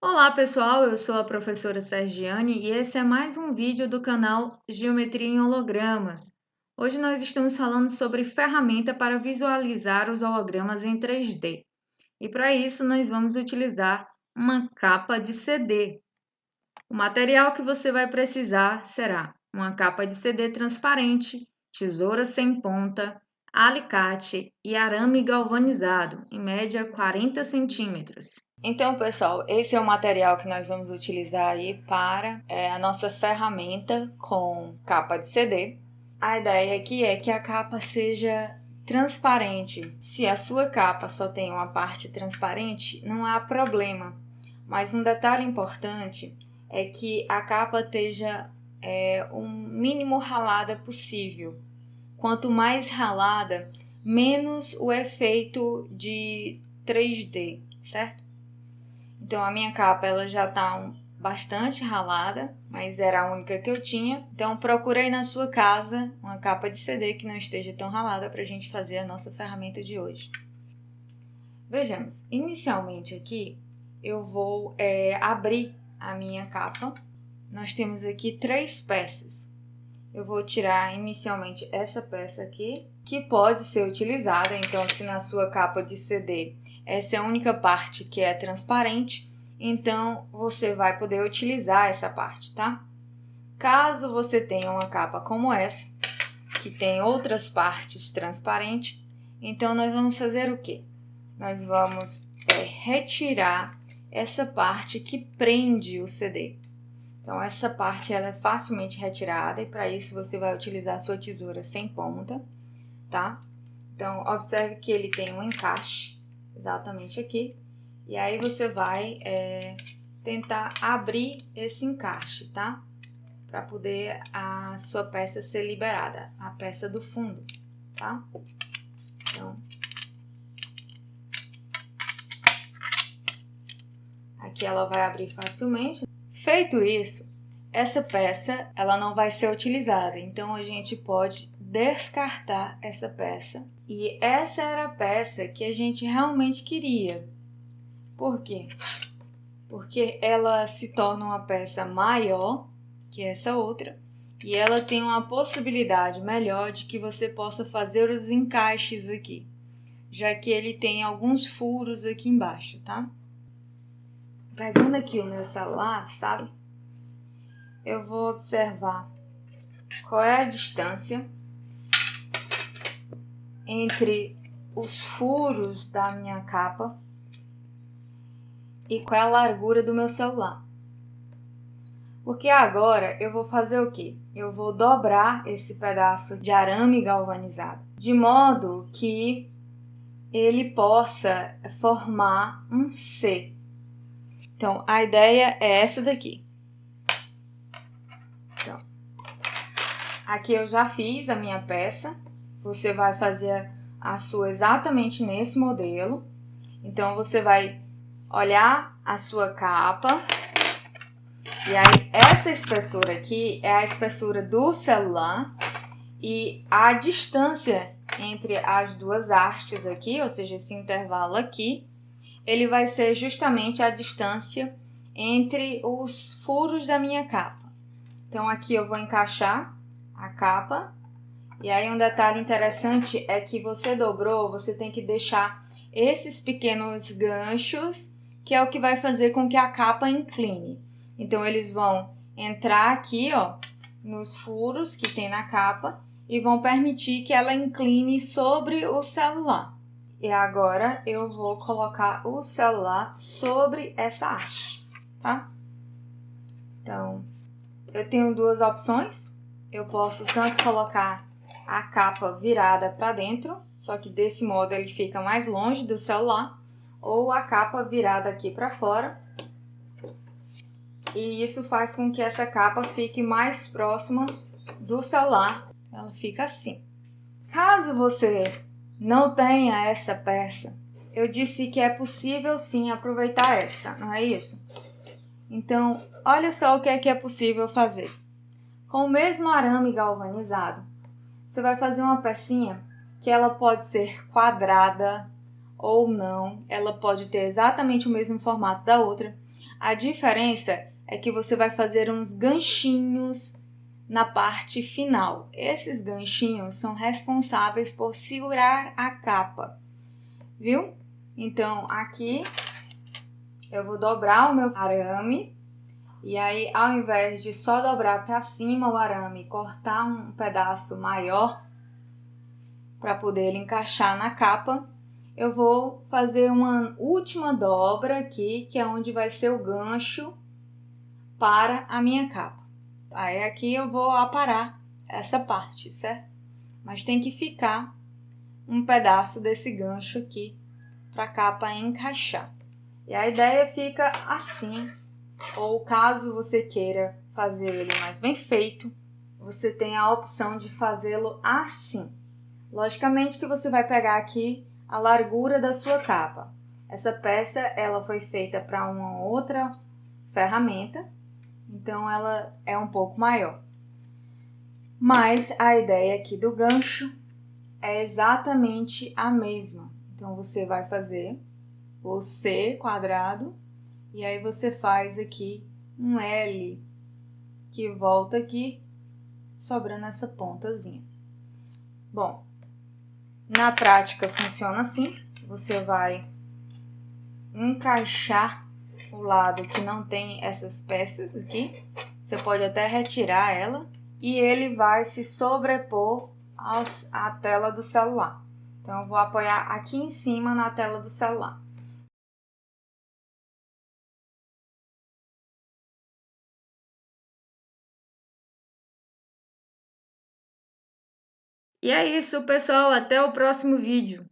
Olá pessoal, eu sou a professora Sergiane e esse é mais um vídeo do canal Geometria em Hologramas. Hoje nós estamos falando sobre ferramenta para visualizar os hologramas em 3D. E para isso nós vamos utilizar uma capa de CD. O material que você vai precisar será uma capa de CD transparente, tesoura sem ponta, alicate e arame galvanizado, em média 40 centímetros. Então, pessoal, esse é o material que nós vamos utilizar aí para a nossa ferramenta com capa de CD. A ideia aqui é que a capa seja transparente. Se a sua capa só tem uma parte transparente, não há problema. Mas um detalhe importante é que a capa esteja o mínimo ralada possível. Quanto mais ralada, menos o efeito de 3D, certo? Então a minha capa ela já está bastante ralada, mas era a única que eu tinha. Então procurei na sua casa uma capa de CD que não esteja tão ralada para a gente fazer a nossa ferramenta de hoje. Vejamos, inicialmente aqui eu vou abrir a minha capa. Nós temos aqui 3 peças. Eu vou tirar inicialmente essa peça aqui, que pode ser utilizada. Então, se na sua capa de CD essa é a única parte que é transparente, então você vai poder utilizar essa parte, tá? Caso você tenha uma capa como essa, que tem outras partes transparentes, então nós vamos fazer o quê? Nós vamos retirar essa parte que prende o CD. Então, essa parte ela é facilmente retirada e para isso você vai utilizar a sua tesoura sem ponta, tá? Então, observe que ele tem um encaixe exatamente aqui. E aí você vai tentar abrir esse encaixe, tá? Para poder a sua peça ser liberada, a peça do fundo, tá? Então, aqui ela vai abrir facilmente. Feito isso, essa peça ela não vai ser utilizada, então a gente pode descartar essa peça. E essa era a peça que a gente realmente queria. Por quê? Porque ela se torna uma peça maior que essa outra e ela tem uma possibilidade melhor de que você possa fazer os encaixes aqui, já que ele tem alguns furos aqui embaixo, tá? Pegando aqui o meu celular, sabe? Eu vou observar qual é a distância entre os furos da minha capa e qual é a largura do meu celular. Porque agora eu vou fazer o quê? Eu vou dobrar esse pedaço de arame galvanizado, de modo que ele possa formar um C. Então, a ideia é essa daqui. Então, aqui eu já fiz a minha peça. Você vai fazer a sua exatamente nesse modelo. Então, você vai olhar a sua capa. E aí, essa espessura aqui é a espessura do celular. E a distância entre as duas hastes aqui, ou seja, esse intervalo aqui, ele vai ser justamente a distância entre os furos da minha capa. Então, aqui eu vou encaixar a capa. E aí, um detalhe interessante é que você dobrou, você tem que deixar esses pequenos ganchos, que é o que vai fazer com que a capa incline. Então, eles vão entrar aqui, ó, nos furos que tem na capa e vão permitir que ela incline sobre o celular. E agora eu vou colocar o celular sobre essa haste, tá? Então, eu tenho duas opções. Eu posso tanto colocar a capa virada para dentro, só que desse modo ele fica mais longe do celular, ou a capa virada aqui para fora. E isso faz com que essa capa fique mais próxima do celular. Ela fica assim. Caso você não tenha essa peça, eu disse que é possível sim aproveitar essa, não é isso? Então, olha só o que é possível fazer. Com o mesmo arame galvanizado, você vai fazer uma pecinha que ela pode ser quadrada ou não, ela pode ter exatamente o mesmo formato da outra, A diferença é que você vai fazer uns ganchinhos na parte final. Esses ganchinhos são responsáveis por segurar a capa, viu? Então, aqui eu vou dobrar o meu arame e aí, ao invés de só dobrar para cima o arame e cortar um pedaço maior para poder ele encaixar na capa, eu vou fazer uma última dobra aqui, que é onde vai ser o gancho para a minha capa. Aí aqui eu vou aparar essa parte, certo? Mas tem que ficar um pedaço desse gancho aqui para a capa encaixar. E a ideia fica assim, ou caso você queira fazer ele mais bem feito, você tem a opção de fazê-lo assim. Logicamente que você vai pegar aqui a largura da sua capa. Essa peça ela foi feita para uma outra ferramenta, então ela é um pouco maior. Mas a ideia aqui do gancho é exatamente a mesma. Então você vai fazer o C quadrado e aí você faz aqui um L que volta aqui, sobrando essa pontazinha. Bom, na prática funciona assim, você vai encaixar o lado que não tem essas peças aqui, você pode até retirar ela e ele vai se sobrepor à tela do celular. Então eu vou apoiar aqui em cima na tela do celular. E é isso, pessoal, até o próximo vídeo.